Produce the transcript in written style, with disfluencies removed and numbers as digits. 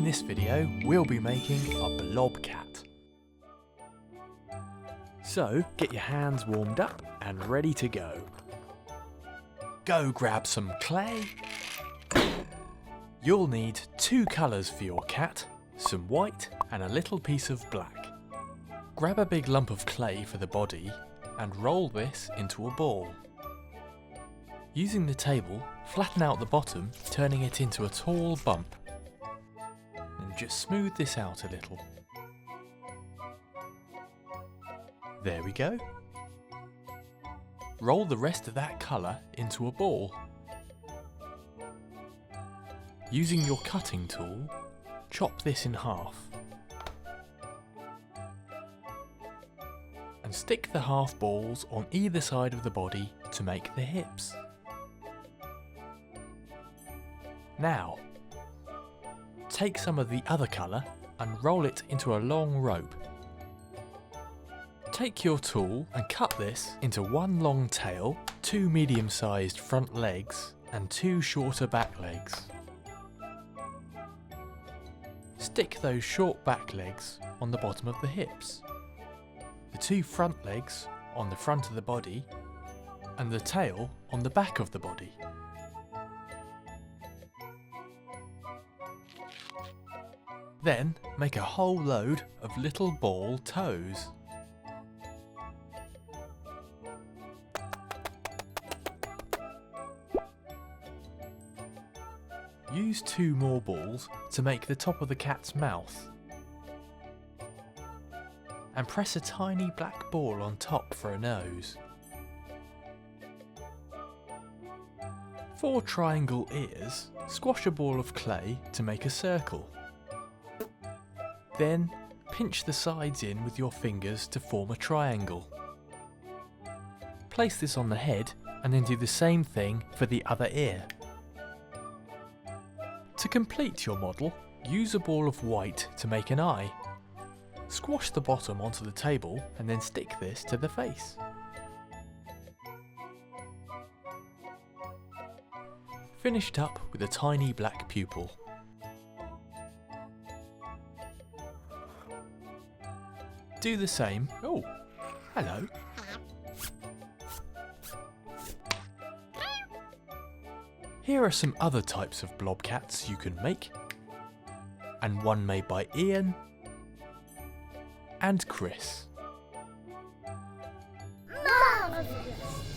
this video, we'll be making a blob cat. So, get your hands warmed up and ready to go. Go grab some clay. You'll need 2 colours for your cat, some white and a little piece of black. Grab a big lump of clay for the body and roll this into a ball. Using the table, flatten out the bottom, turning it into a tall bump. And just smooth this out a little. There we go. Roll the rest of that colour into a ball. Using your cutting tool, chop this in half. And stick the half balls on either side of the body to make the hips. Now, take some of the other colour and roll it into a long rope. Take your tool and cut this into 1 long tail, 2 medium-sized front legs and 2 shorter back legs. Stick those short back legs on the bottom of the hips, the 2 front legs on the front of the body and the tail on the back of the body. Then make a whole load of little ball toes. Use 2 more balls to make the top of the cat's mouth. And press a tiny black ball on top for a nose. 4 triangle ears, squash a ball of clay to make a circle. Then pinch the sides in with your fingers to form a triangle. Place this on the head and then do the same thing for the other ear. To complete your model, use a ball of white to make an eye. Squash the bottom onto the table and then stick this to the face. Finished up with a tiny black pupil. Do the same. Oh, hello. Here are some other types of blob cats you can make, and one made by Ian and Chris. Marvellous!